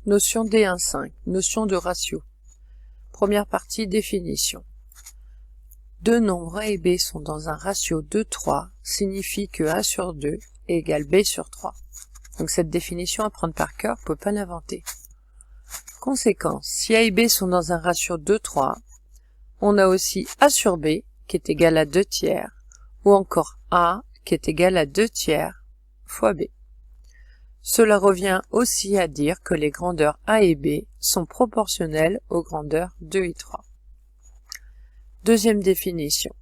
Notion D1.5, notion de ratio. Première partie, définition. Deux nombres A et B sont dans un ratio 2:3, signifie que A sur 2 égale B sur 3. Donc cette définition à prendre par cœur, on ne peut pas l'inventer. Conséquence, si A et B sont dans un ratio 2:3, on a aussi A sur B qui est égal à 2/3, ou encore A qui est égal à 2/3 fois B. Cela revient aussi à dire que les grandeurs A et B sont proportionnelles aux grandeurs 2 et 3. Deuxième définition.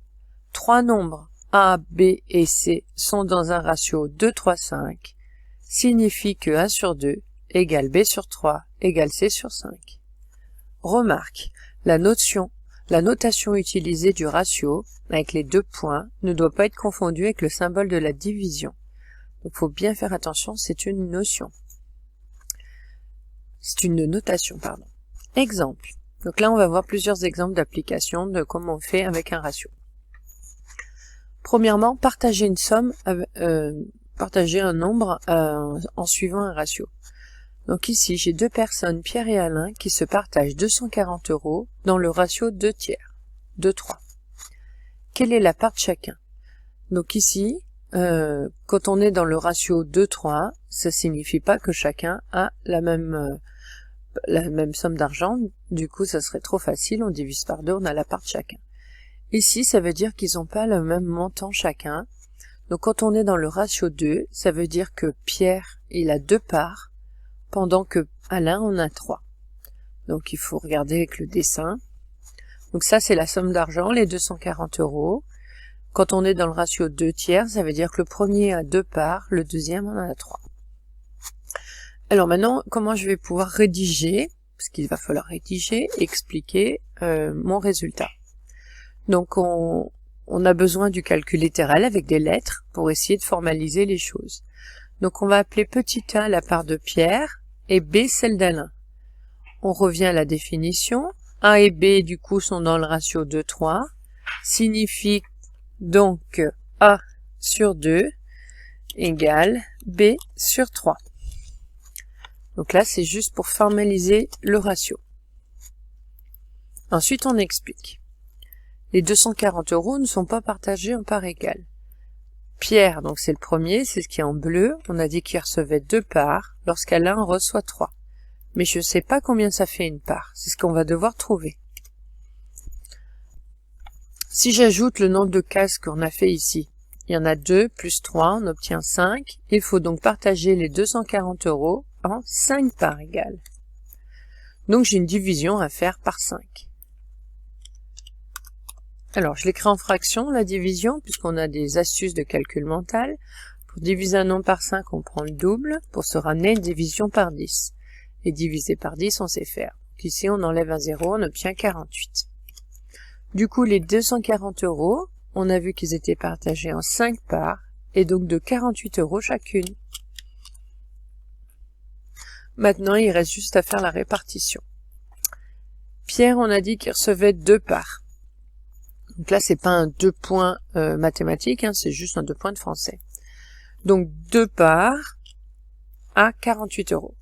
Trois nombres A, B et C sont dans un ratio 2:3,5, signifie que A sur 2 égale B sur 3 égale C sur 5. Remarque, la notation utilisée du ratio, avec les deux points, ne doit pas être confondue avec le symbole de la division. Donc, il faut bien faire attention, c'est une notion. C'est une notation, pardon. Exemple. Donc là, on va voir plusieurs exemples d'application de comment on fait avec un ratio. Premièrement, partager une somme, partager un nombre en suivant un ratio. Donc ici, j'ai deux personnes, Pierre et Alain, qui se partagent 240 € dans le ratio 2/3, 2:3. Quelle est la part de chacun? Donc ici, quand on est dans le ratio 2:3, ça signifie pas que chacun a la même somme d'argent. Du coup, ça serait trop facile, on divise par 2, on a la part de chacun. Ici, ça veut dire qu'ils n'ont pas le même montant chacun. Donc quand on est dans le ratio 2, ça veut dire que Pierre, il a 2 parts, pendant que Alain en a 3. Donc il faut regarder avec le dessin. Donc ça, c'est la somme d'argent, les 240 €. Quand on est dans le ratio 2/3, ça veut dire que le premier a 2 parts, le deuxième en a 3. Alors maintenant, comment je vais pouvoir rédiger, parce qu'il va falloir rédiger, expliquer mon résultat. Donc on a besoin du calcul littéral avec des lettres pour essayer de formaliser les choses. Donc on va appeler petit a la part de Pierre et B celle d'Alain. On revient à la définition. A et B du coup sont dans le ratio 2:3, signifie donc que A sur 2 égale B sur 3. Donc là, c'est juste pour formaliser le ratio. Ensuite, on explique. Les 240 € ne sont pas partagés en parts égales. Pierre, donc c'est le premier, c'est ce qui est en bleu. On a dit qu'il recevait 2 parts lorsqu'Alain en reçoit 3. Mais je ne sais pas combien ça fait une part. C'est ce qu'on va devoir trouver. Si j'ajoute le nombre de cases qu'on a fait ici, il y en a 2 plus 3, on obtient 5. Il faut donc partager les 240 € en 5 parts égales. Donc j'ai une division à faire par 5. Alors je l'écris en fraction, la division, puisqu'on a des astuces de calcul mental. Pour diviser un nombre par 5, on prend le double. Pour se ramener une division par 10. Et diviser par 10, on sait faire. Donc ici, on enlève un 0, on obtient 48. Du coup, les 240 €, on a vu qu'ils étaient partagés en 5 parts, et donc de 48 € chacune. Maintenant, il reste juste à faire la répartition. Pierre, on a dit qu'il recevait 2 parts. Donc là, c'est pas un 2 points mathématique, hein, c'est juste un 2 points de français. Donc 2 parts à 48 €.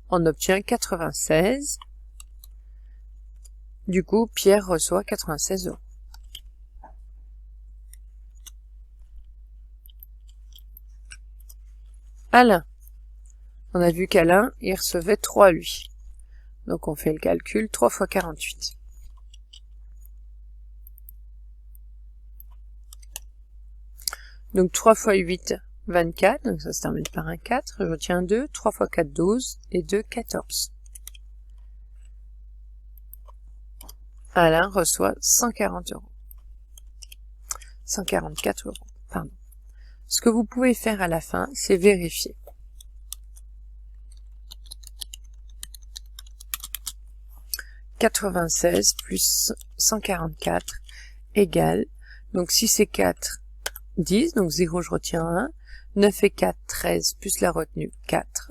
On obtient 96. Du coup, Pierre reçoit 96 €. Alain. On a vu qu'Alain, il recevait 3 lui. Donc on fait le calcul, 3 fois 48. Donc 3 fois 8, 24, donc ça se termine par un 4, je retiens 2, 3 fois 4, 12, et 2, 14. Alain reçoit 140 €. 144 €, pardon. Ce que vous pouvez faire à la fin, c'est vérifier. « 96 plus 144 égale, donc 6 et 4, 10, donc 0, je retiens 1, 9 et 4, 13, plus la retenue, 4,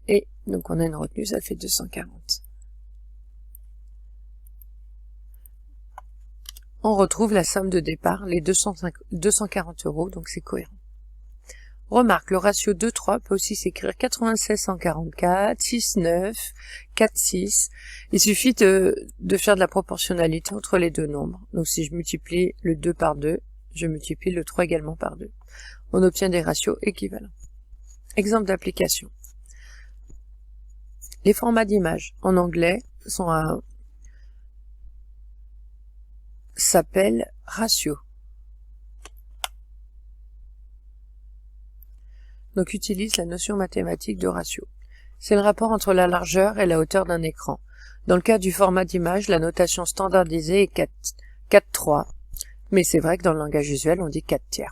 et donc on a une retenue, ça fait 240. On retrouve la somme de départ, les 240 €, donc c'est cohérent. Remarque, le ratio 2-3 peut aussi s'écrire 96-144, 6-9, 4-6. Il suffit de faire de la proportionnalité entre les deux nombres. Donc si je multiplie le 2 par 2, je multiplie le 3 également par 2. On obtient des ratios équivalents. Exemple d'application. Les formats d'images en anglais s'appellent ratio. Donc utilise la notion mathématique de ratio. C'est le rapport entre la largeur et la hauteur d'un écran. Dans le cas du format d'image, la notation standardisée est 4-3, mais c'est vrai que dans le langage usuel, on dit 4/3.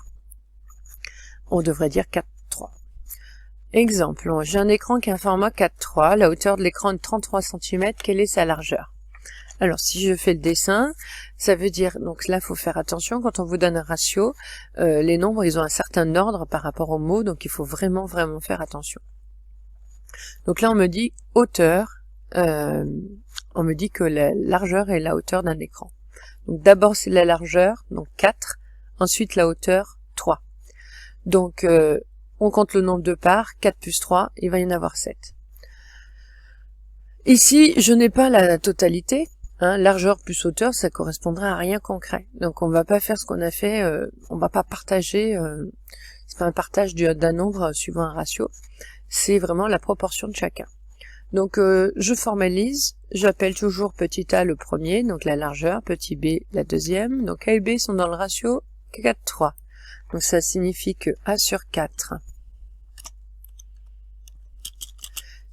On devrait dire 4-3. Exemple, j'ai un écran qui a un format 4:3, la hauteur de l'écran est de 33 cm, quelle est sa largeur? Alors si je fais le dessin, ça veut dire, donc là il faut faire attention, quand on vous donne un ratio, les nombres ils ont un certain ordre par rapport aux mots, donc il faut vraiment faire attention. Donc là on me dit hauteur, on me dit que la largeur est la hauteur d'un écran. Donc d'abord c'est la largeur, donc 4, ensuite la hauteur 3. Donc on compte le nombre de parts, 4 plus 3, il va y en avoir 7. Ici, je n'ai pas la totalité, largeur plus hauteur, ça correspondrait à rien concret. Donc on va pas faire ce qu'on a fait, on va pas partager, c'est pas un partage d'un nombre suivant un ratio, c'est vraiment la proportion de chacun. Donc je formalise, j'appelle toujours petit a le premier, donc la largeur, petit b la deuxième, donc a et b sont dans le ratio 4:3. Donc ça signifie que a sur 4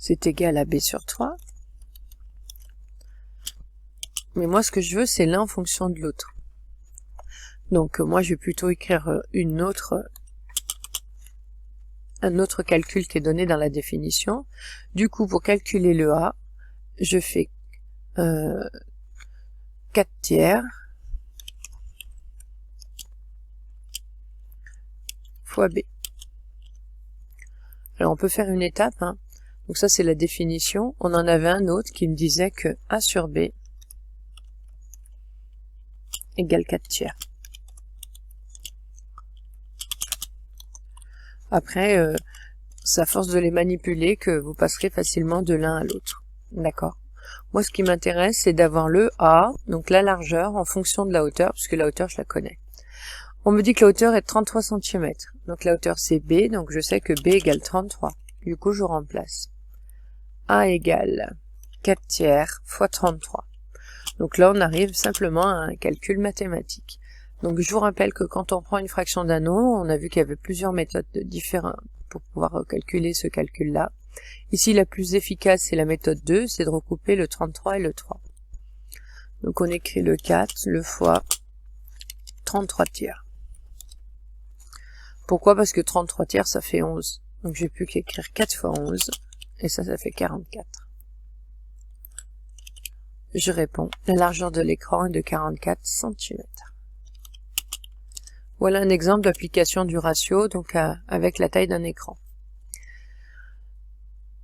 c'est égal à b sur 3. Mais moi ce que je veux c'est l'un en fonction de l'autre. Donc moi je vais plutôt écrire un autre calcul qui est donné dans la définition. Du coup pour calculer le a, je fais 4/3 fois b. Alors on peut faire une étape, donc ça c'est la définition. On en avait un autre qui me disait que a sur b égale 4/3. Après, c'est à force de les manipuler que vous passerez facilement de l'un à l'autre. D'accord? Moi ce qui m'intéresse c'est d'avoir le a, donc la largeur en fonction de la hauteur, puisque la hauteur je la connais. On me dit que la hauteur est de 33 cm. Donc la hauteur c'est b, donc je sais que b égale 33. Du coup je remplace. A égale 4/3 fois 33. Donc là on arrive simplement à un calcul mathématique. Donc je vous rappelle que quand on prend une fraction d'un nombre, on a vu qu'il y avait plusieurs méthodes différentes pour pouvoir calculer ce calcul-là. Ici la plus efficace c'est la méthode 2, c'est de recouper le 33 et le 3. Donc on écrit le 4, le fois 33/3. Pourquoi? Parce que 33/3 ça fait 11. Donc j'ai plus qu'écrire 4 fois 11, et ça fait 44. Je réponds, la largeur de l'écran est de 44 cm. Voilà un exemple d'application du ratio, donc avec la taille d'un écran.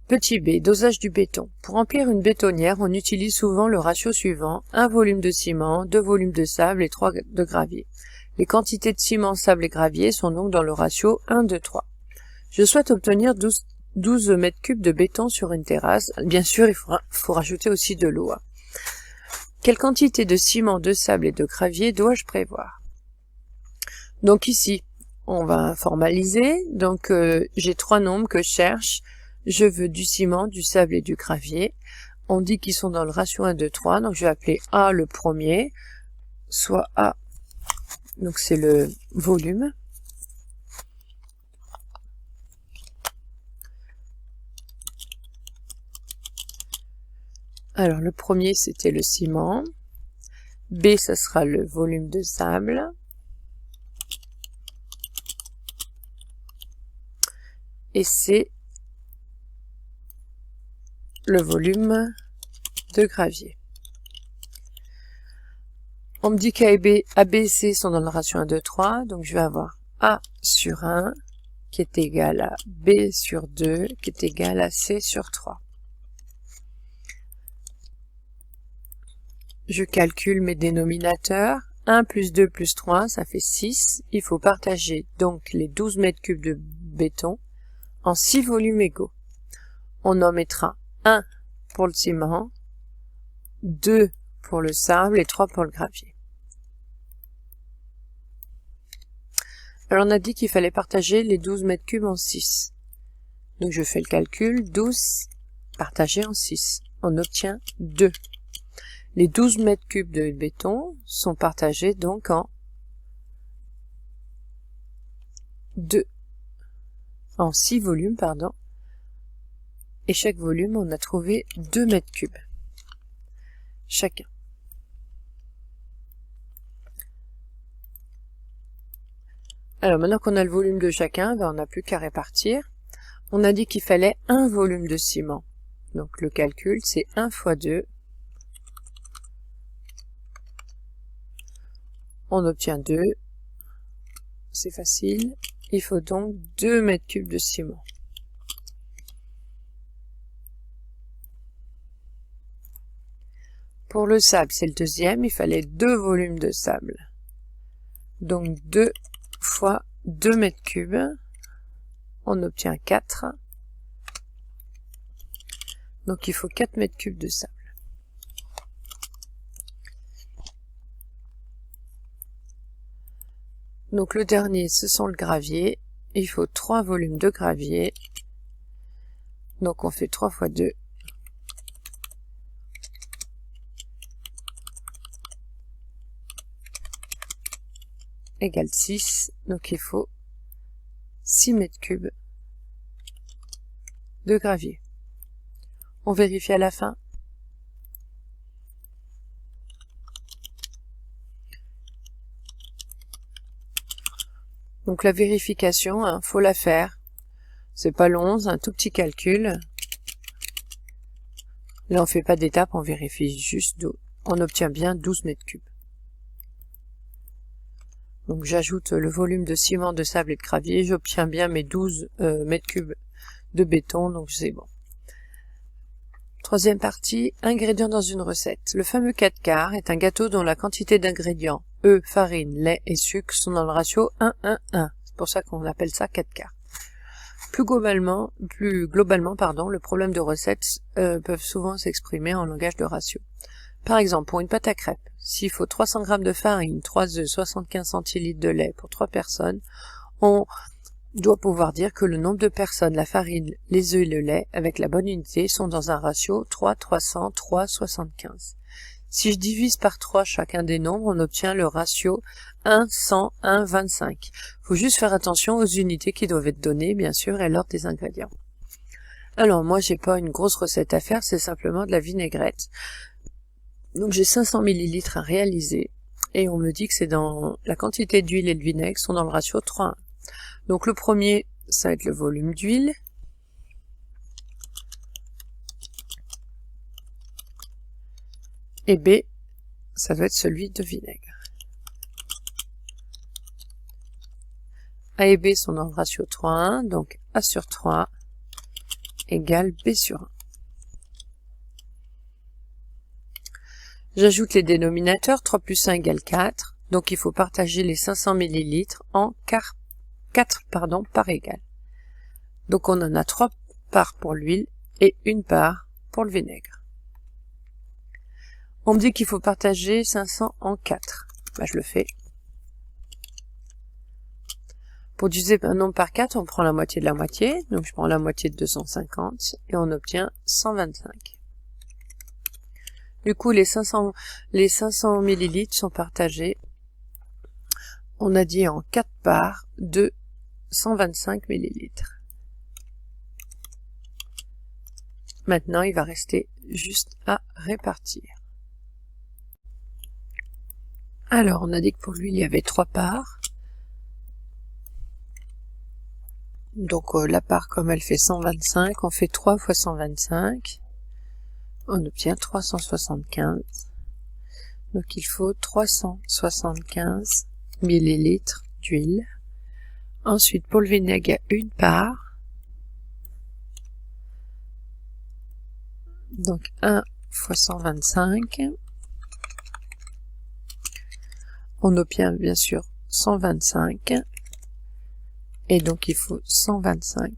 Petit b, dosage du béton. Pour remplir une bétonnière, on utilise souvent le ratio suivant, 1 volume de ciment, 2 volumes de sable et 3 de gravier. Les quantités de ciment, sable et gravier sont donc dans le ratio 1:3. Je souhaite obtenir 12 mètres cubes de béton sur une terrasse. Bien sûr, il faut rajouter aussi de l'eau. Quelle quantité de ciment, de sable et de gravier dois-je prévoir? Donc ici, on va formaliser. Donc j'ai 3 nombres que je cherche. Je veux du ciment, du sable et du gravier. On dit qu'ils sont dans le ratio 1:3. Donc je vais appeler A le premier, soit A. Donc c'est le volume. Alors le premier c'était le ciment. B ça sera le volume de sable. Et C le volume de gravier. On me dit qu'A et C sont dans le ratio 1:3, donc je vais avoir A sur 1 qui est égal à B sur 2 qui est égal à C sur 3. Je calcule mes dénominateurs. 1 plus 2 plus 3, ça fait 6. Il faut partager donc les 12 mètres cubes de béton en 6 volumes égaux. On en mettra 1 pour le ciment, 2 pour le sable et 3 pour le gravier. Alors on a dit qu'il fallait partager les 12 mètres cubes en 6. Donc je fais le calcul, 12 partagé en 6. On obtient 2. Les 12 mètres cubes de béton sont partagés donc en 6 volumes, pardon. Et chaque volume, on a trouvé 2 mètres cubes chacun. Alors maintenant qu'on a le volume de chacun, on n'a plus qu'à répartir. On a dit qu'il fallait un volume de ciment. Donc le calcul, c'est 1 fois 2. On obtient 2. C'est facile. Il faut donc 2 mètres cubes de ciment. Pour le sable, c'est le deuxième. Il fallait 2 volumes de sable. Donc 2 fois 2 mètres cubes. On obtient 4. Donc il faut 4 mètres cubes de sable. Donc le dernier, ce sont le gravier. Il faut 3 volumes de gravier. Donc on fait 3 fois 2. Égale 6. Donc il faut 6 mètres cubes de gravier. On vérifie à la fin. Donc la vérification, faut la faire. C'est pas long, c'est un tout petit calcul. Là on fait pas d'étape, on vérifie juste d'eau. On obtient bien 12 mètres cubes. Donc j'ajoute le volume de ciment, de sable et de gravier, j'obtiens bien mes 12 mètres cubes de béton, donc c'est bon. Troisième partie, ingrédients dans une recette. Le fameux 4 quarts est un gâteau dont la quantité d'ingrédients, œufs, farine, lait et sucre sont dans le ratio 1-1-1. C'est pour ça qu'on appelle ça 4 quarts. Plus globalement, le problème de recettes peuvent souvent s'exprimer en langage de ratio. Par exemple, pour une pâte à crêpes, s'il faut 300 g de farine, 3 œufs, 75 centilitres de lait pour 3 personnes, on doit pouvoir dire que le nombre de personnes, la farine, les œufs et le lait, avec la bonne unité, sont dans un ratio 3, 300, 3, 75. Si je divise par 3 chacun des nombres, on obtient le ratio 1, 100, 1, 25. Il faut juste faire attention aux unités qui doivent être données, bien sûr, et l'ordre des ingrédients. Alors, moi, j'ai pas une grosse recette à faire, c'est simplement de la vinaigrette. Donc, j'ai 500 ml à réaliser, et on me dit que c'est dans la quantité d'huile et de vinaigre sont dans le ratio 3 à 1. Donc le premier, ça va être le volume d'huile. Et B, ça va être celui de vinaigre. A et B sont dans le ratio 3 à 1, donc A sur 3 égale B sur 1. J'ajoute les dénominateurs, 3 plus 1 égale 4, donc il faut partager les 500 ml en 4 parts égales. Donc on en a 3 parts pour l'huile et 1 part pour le vinaigre. On me dit qu'il faut partager 500 en 4. Je le fais. Pour diviser un nombre par 4, on prend la moitié de la moitié. Donc je prends la moitié de 250 et on obtient 125. Du coup, les 500 ml sont partagés, on a dit en 4 parts de 125 ml. Maintenant, il va rester juste à répartir. Alors, on a dit que pour l'huile, il y avait 3 parts. Donc, la part, comme elle fait 125, on fait 3 fois 125. On obtient 375. Donc, il faut 375 ml d'huile. Ensuite, pour le vinaigre, il y a 1 part. Donc, 1 fois 125. On obtient bien sûr 125. Et donc il faut 125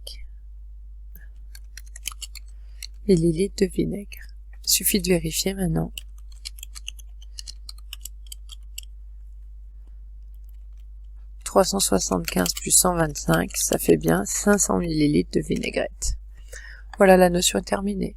millilitres de vinaigre. Il suffit de vérifier maintenant. « 375 plus 125, ça fait bien 500 millilitres de vinaigrette. » Voilà, la notion est terminée.